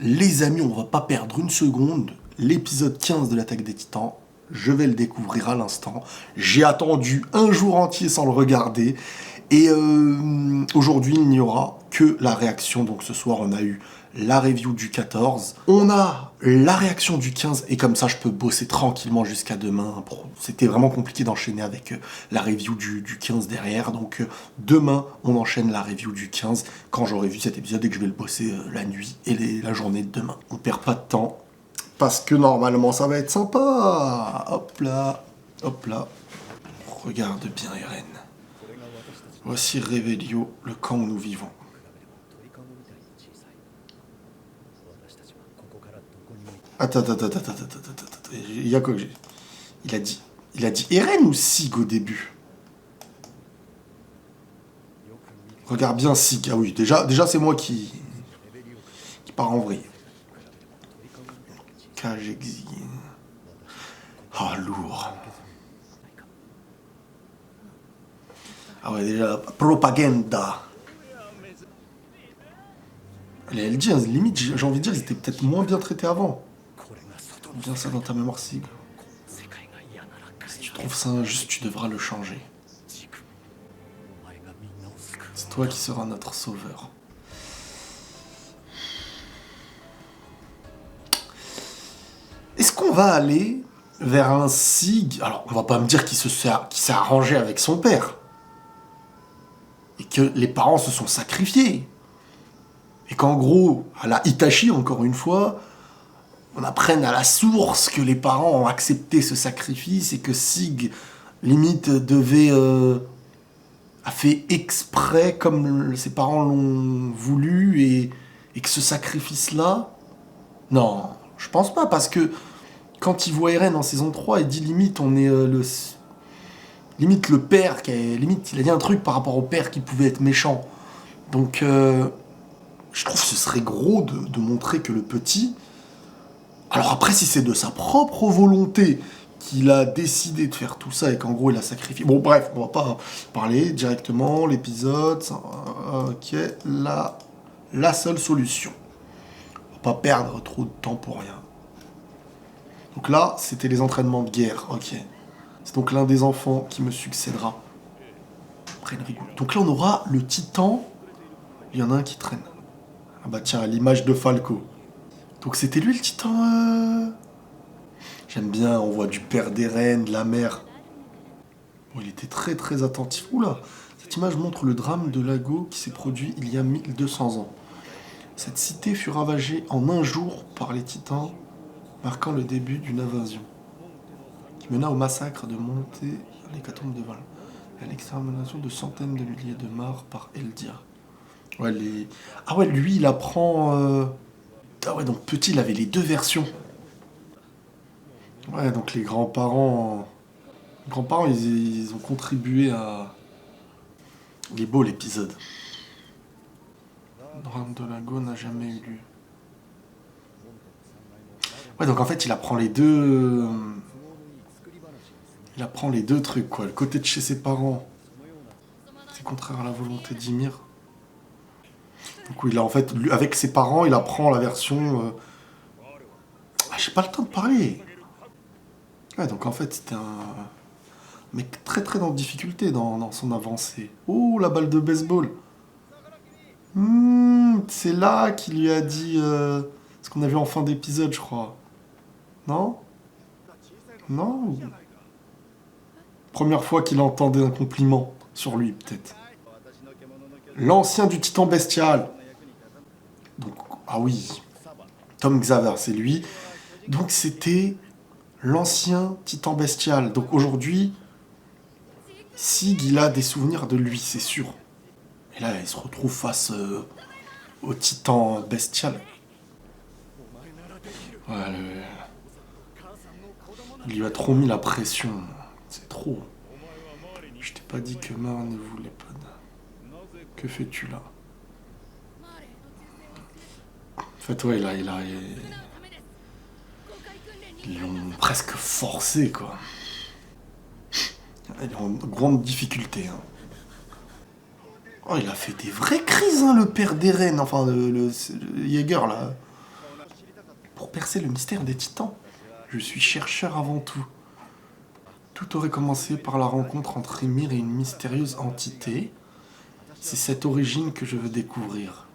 Les amis, on va pas perdre une seconde. L'épisode 15 de l'Attaque des Titans, je vais le découvrir à l'instant. J'ai attendu un jour entier sans le regarder. Et aujourd'hui, il n'y aura que la réaction. Donc ce soir, on a eu la review du 14. On a la réaction du 15. Et comme ça, je peux bosser tranquillement jusqu'à demain. C'était vraiment compliqué d'enchaîner avec la review du 15 derrière. Donc demain, on enchaîne la review du 15 quand j'aurai vu cet épisode et que je vais le bosser la nuit et la journée de demain. On perd pas de temps. Parce que normalement, ça va être sympa. Hop là, hop là. Regarde bien, Eren. Voici Revelio, le camp où nous vivons. Attends. Il y a quoi que j'ai... Il a dit Eren ou Sig au début? Regarde bien Sig. Ah oui, déjà c'est moi qui part en vrille. Kajexi. Ah, lourd. Ah ouais, déjà, propaganda. Les LG, limite, j'ai envie de dire, ils étaient peut-être moins bien traités avant. Trouve bien ça dans ta mémoire, Sig. Si tu trouves ça injuste, tu devras le changer. C'est toi qui seras notre sauveur. Est-ce qu'on va aller vers un Sig... Alors, on va pas me dire qu'il s'est arrangé avec son père. Et que les parents se sont sacrifiés. Et qu'en gros, à la Itachi, encore une fois, on apprenne à la source que les parents ont accepté ce sacrifice et que Sig, limite, a fait exprès comme ses parents l'ont voulu et que ce sacrifice-là... Non, je pense pas, parce que quand il voit Eren en saison 3, il dit limite, on est limite le père, limite, il a dit un truc par rapport au père qui pouvait être méchant. Donc, je trouve que ce serait gros de montrer que le petit... Alors après, si c'est de sa propre volonté qu'il a décidé de faire tout ça et qu'en gros, il a sacrifié... Bon, bref, on va pas parler directement, l'épisode... Ok, la seule solution. On va pas perdre trop de temps pour rien. Donc là, c'était les entraînements de guerre, ok. C'est donc l'un des enfants qui me succédera. Donc là, on aura le titan. Il y en a un qui traîne. Ah bah tiens, à l'image de Falco. Donc c'était lui le titan. J'aime bien, on voit du père d'Eren, de la mère. Bon, il était très très attentif. Oula, cette image montre le drame de Lago qui s'est produit il y a 1200 ans. Cette cité fut ravagée en un jour par les titans, marquant le début d'une invasion qui mena au massacre de Monté, l'hécatombe de Val, et à l'extermination de centaines de milliers de morts par Eldia. Ouais, ah ouais, lui, il apprend... Ah ouais, donc petit, il avait les deux versions. Ouais, donc les grands-parents... Les grands-parents, ils ont contribué à... Il est beau, l'épisode. Le drame de Lago n'a jamais eu lieu. Ouais, donc en fait, il apprend les deux... Il apprend les deux trucs, quoi. Le côté de chez ses parents, c'est contraire à la volonté d'Ymir. Donc oui, là, en fait, avec ses parents, il apprend la version... Ah, j'ai pas le temps de parler. Ouais, donc en fait, c'était un mec très très en difficulté dans son avancée. Oh, la balle de baseball. C'est là qu'il lui a dit... ce qu'on a vu en fin d'épisode, je crois. Non? Non? Première fois qu'il entendait un compliment sur lui, peut-être. L'ancien du titan bestial. Donc, ah oui. Tom Xaver, c'est lui. Donc, c'était l'ancien titan bestial. Donc, aujourd'hui, Sig, il a des souvenirs de lui, c'est sûr. Et là, il se retrouve face au titan bestial. Ouais, il lui a trop mis la pression. C'est trop. Je t'ai pas dit que Mar ne voulait pas de... Que fais-tu là? En fait, ouais, là, ils l'ont presque forcé, quoi. Il est en grande difficulté. Hein. Oh, il a fait des vraies crises, hein, le père d'Eren. Enfin, le Jäger, là. pour percer le mystère des titans. Je suis chercheur avant tout. Tout aurait commencé par la rencontre entre Ymir et une mystérieuse entité. C'est cette origine que je veux découvrir.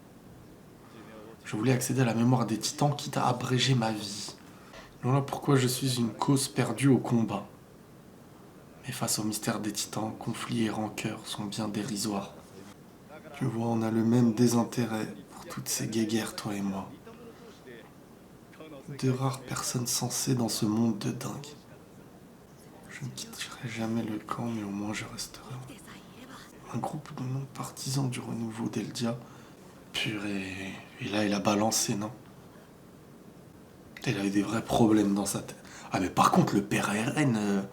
Je voulais accéder à la mémoire des titans, quitte à abréger ma vie. Voilà pourquoi je suis une cause perdue au combat. Mais face au mystère des titans, conflits et rancœurs sont bien dérisoires. Tu vois, on a le même désintérêt pour toutes ces guéguerres, toi et moi. Deux rares personnes sensées dans ce monde de dingue. Je ne quitterai jamais le camp, mais au moins je resterai. Un groupe de non-partisans du renouveau d'Eldia. Purée. Et là, il a balancé, non? Il avait des vrais problèmes dans sa tête. Ah, mais par contre, le père RN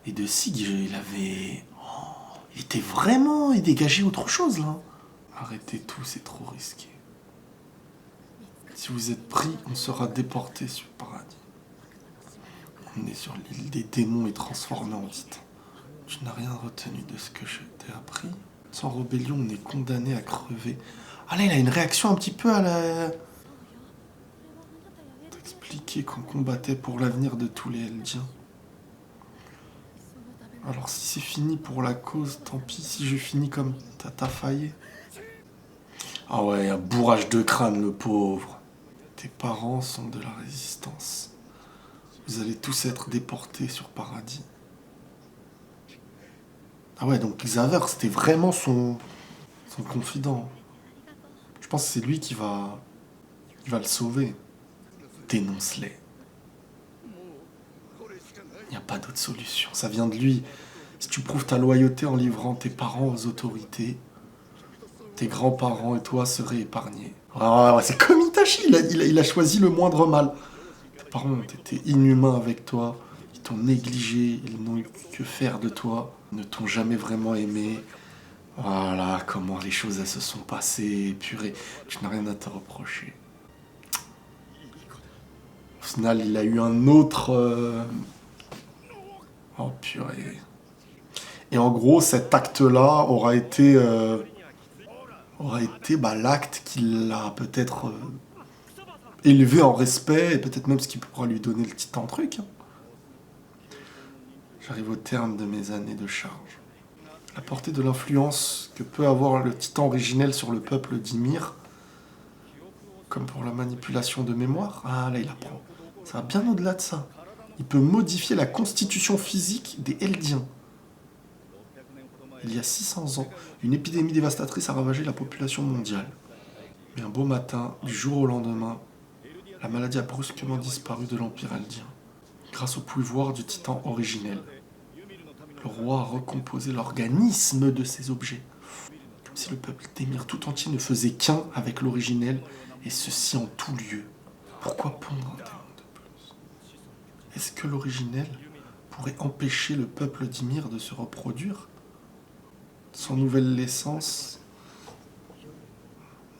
et de Sig, il avait... Oh, il était vraiment... Il dégageait autre chose, là. Arrêtez tout, c'est trop risqué. Si vous êtes pris, on sera déporté sur le paradis. On est sur l'île des démons et transformé en titan. Tu n'as rien retenu de ce que je t'ai appris. Sans rébellion, on est condamné à crever. Ah là, il a une réaction un petit peu à la... T'expliquer qu'on combattait pour l'avenir de tous les Eldiens. Alors si c'est fini pour la cause, tant pis si je finis comme Tata Faye. Ah ouais, un bourrage de crâne, le pauvre. Tes parents sont de la résistance. Vous allez tous être déportés sur Paradis. Ah ouais, donc Xaver, c'était vraiment son confident. Je pense que c'est lui qui va le sauver. Dénonce-les. Il n'y a pas d'autre solution. Ça vient de lui. Si tu prouves ta loyauté en livrant tes parents aux autorités, tes grands-parents et toi seraient épargnés. Ah ouais, c'est comme Itachi, il a choisi le moindre mal. Tes parents ont été inhumains avec toi, ils t'ont négligé, ils n'ont eu que faire de toi, ne t'ont jamais vraiment aimé. Voilà comment les choses elles se sont passées, purée, tu n'as rien à te reprocher. Au final, il a eu un autre... Oh purée. Et en gros, cet acte-là aura été l'acte qui l'a peut-être élevé en respect, et peut-être même ce qui pourra lui donner le titan truc. J'arrive au terme de mes années de charge. La portée de l'influence que peut avoir le titan originel sur le peuple d'Ymir, comme pour la manipulation de mémoire, ah là il apprend. Ça va bien au-delà de ça. Il peut modifier la constitution physique des Eldiens. Il y a 600 ans, une épidémie dévastatrice a ravagé la population mondiale. Mais un beau matin, du jour au lendemain, la maladie a brusquement disparu de l'Empire Eldien, grâce au pouvoir du titan originel. Le roi a recomposé l'organisme de ces objets, comme si le peuple d'Ymir tout entier ne faisait qu'un avec l'originel, et ceci en tout lieu. Pourquoi pondre un démon de plus? Est-ce que l'originel pourrait empêcher le peuple d'Ymir de se reproduire? Sans nouvelle naissance,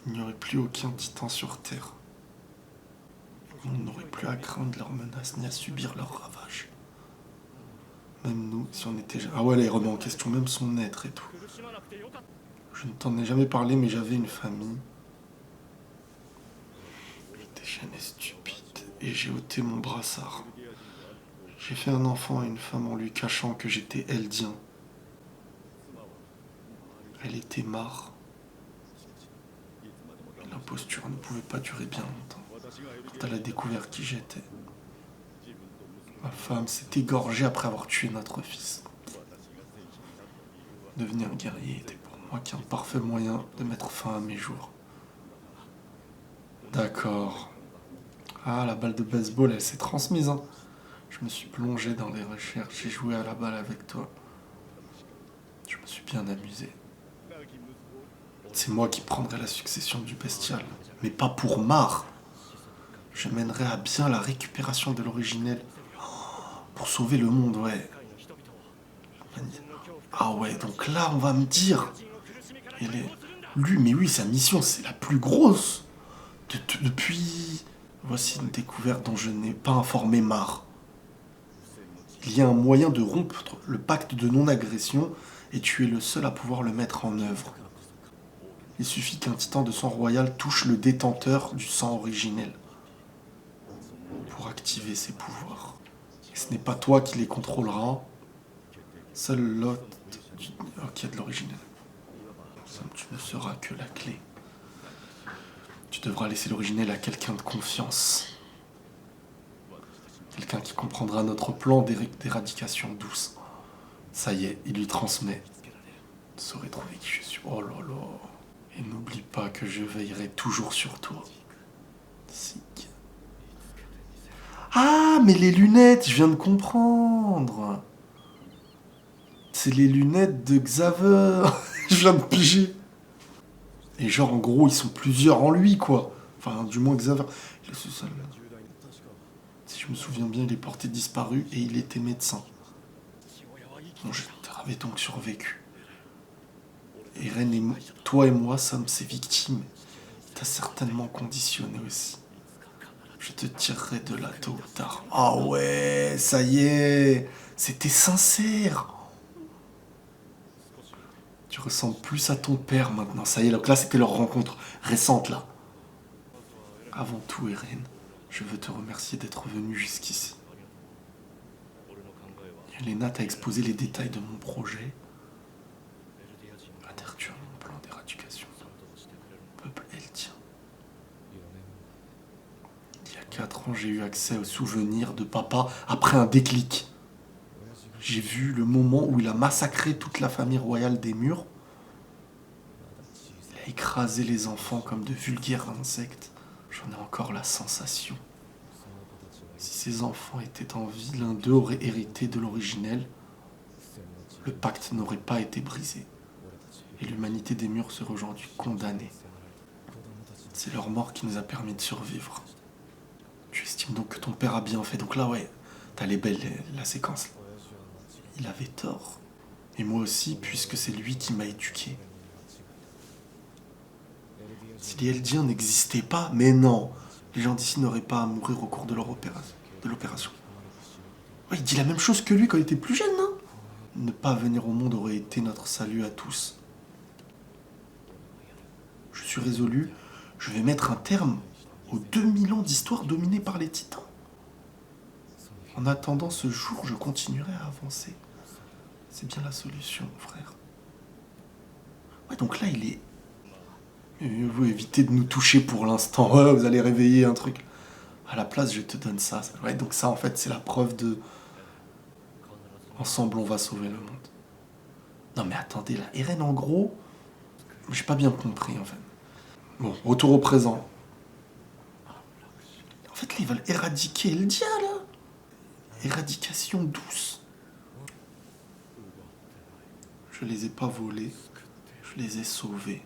il n'y aurait plus aucun titan sur Terre. On n'aurait plus à craindre leurs menaces ni à subir leurs ravages. Même nous, si on était... Ah ouais, là, il remet en question même son être et tout. Je ne t'en ai jamais parlé, mais j'avais une famille. J'étais jeune et stupide, et j'ai ôté mon brassard. J'ai fait un enfant et une femme en lui cachant que j'étais Eldien. Elle était marre. L'imposture ne pouvait pas durer bien longtemps. Quand elle a découvert qui j'étais, ma femme s'est égorgée après avoir tué notre fils. Devenir guerrier était pour moi qu'un parfait moyen de mettre fin à mes jours. D'accord. Ah, la balle de baseball, elle s'est transmise, hein. Je me suis plongé dans les recherches, j'ai joué à la balle avec toi. Je me suis bien amusé. C'est moi qui prendrai la succession du bestial, mais pas pour Mar. Je mènerai à bien la récupération de l'originel. Pour sauver le monde, ouais. Ah ouais, donc là, on va me dire... Lui, mais oui, sa mission, c'est la plus grosse. Depuis... Voici une découverte dont je n'ai pas informé Mar. Il y a un moyen de rompre le pacte de non-agression et tu es le seul à pouvoir le mettre en œuvre. Il suffit qu'un titan de sang royal touche le détenteur du sang originel. activer ses pouvoirs. Et ce n'est pas toi qui les contrôlera. Seul l'hôte qui a de l'originel. Tu ne seras que la clé. Tu devras laisser l'originel à quelqu'un de confiance. Quelqu'un qui comprendra notre plan d'éradication douce. Ça y est, il lui transmet. Tu saurais trouver qui je suis. Oh là là. Et n'oublie pas que je veillerai toujours sur toi. Sick. Ah, mais les lunettes, je viens de comprendre. C'est les lunettes de Xaver. Je viens de piger. Et genre, en gros, ils sont plusieurs en lui, quoi. Enfin, du moins Xaver. Il est seul. Si je me souviens bien, il est porté disparu et il était médecin. Bon, je t'avais donc survécu. Eren et moi, toi et moi sommes ses victimes. T'as certainement conditionné aussi. Je te tirerai de là tôt ou tard. Ah ouais, ça y est. C'était sincère. Tu ressembles plus à ton père maintenant. Ça y est, donc là, c'était leur rencontre récente, là. Avant tout, Eren, je veux te remercier d'être venu jusqu'ici. Yelena t'a exposé les détails de mon projet. Adhères-tu à mon plan d'éradication? Peuple Eldien. Il y a 4 ans, j'ai eu accès aux souvenirs de papa après un déclic. J'ai vu le moment où il a massacré toute la famille royale des murs. Il a écrasé les enfants comme de vulgaires insectes. J'en ai encore la sensation. Si ces enfants étaient en vie, l'un d'eux aurait hérité de l'originel. Le pacte n'aurait pas été brisé. Et l'humanité des murs serait aujourd'hui condamnée. C'est leur mort qui nous a permis de survivre. Tu estimes donc que ton père a bien fait. Donc là, ouais, t'as la séquence. Il avait tort. Et moi aussi, puisque c'est lui qui m'a éduqué. Si les Eldiens n'existaient pas, mais non, les gens d'ici n'auraient pas à mourir au cours de l'opération. Ouais, il dit la même chose que lui quand il était plus jeune, non? Ne pas venir au monde aurait été notre salut à tous. Je suis résolu, je vais mettre un terme aux 2000 ans d'histoire dominée par les titans. En attendant ce jour, je continuerai à avancer. C'est bien la solution, frère. Ouais, donc là, il est... Vous évitez de nous toucher pour l'instant. Ouais, vous allez réveiller un truc. À la place, je te donne ça. Ouais, donc ça, en fait, c'est la preuve de... Ensemble, on va sauver le monde. Non, mais attendez, là, Eren, en gros... J'ai pas bien compris, en fait. Bon, retour au présent. En fait, là, ils veulent éradiquer Eldia, là. Éradication douce. Je les ai pas volés. Je les ai sauvés.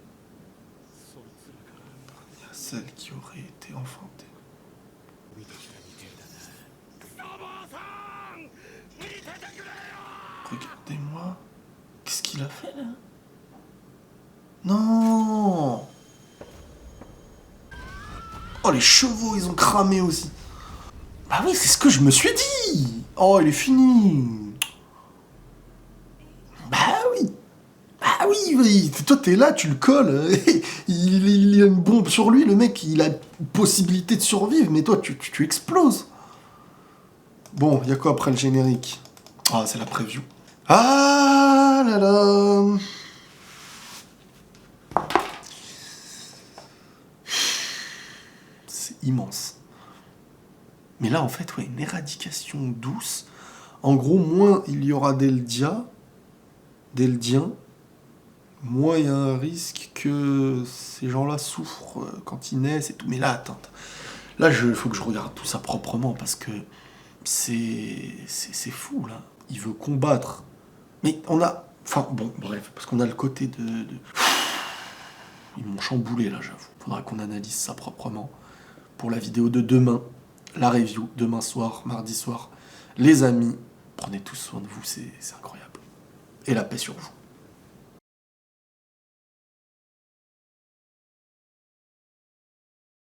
Il y a celle qui aurait été enfantée. Regardez-moi. Qu'est-ce qu'il a fait, là? Non! Oh, les chevaux, ils ont cramé aussi. Bah oui, c'est ce que je me suis dit. Oh, il est fini. Bah oui. Bah oui, oui. Toi, t'es là, tu le colles. Il a une bombe sur lui, le mec, il a possibilité de survivre, mais toi, tu exploses. Bon, y a quoi après le générique? Ah, c'est la preview. Ah là là. C'est immense. Mais là, en fait, ouais, une éradication douce. En gros, moins il y aura d'Eldiens, moins il y a un risque que ces gens-là souffrent quand ils naissent et tout. Mais là, attends. Là, il faut que je regarde tout ça proprement parce que c'est fou, là. Il veut combattre. Mais on a... Enfin, bon, bref, parce qu'on a le côté de... Ils m'ont chamboulé, là, j'avoue. Faudra qu'on analyse ça proprement pour la vidéo de demain. La review, demain soir, mardi soir. Les amis, prenez tous soin de vous, c'est incroyable. Et la paix sur vous.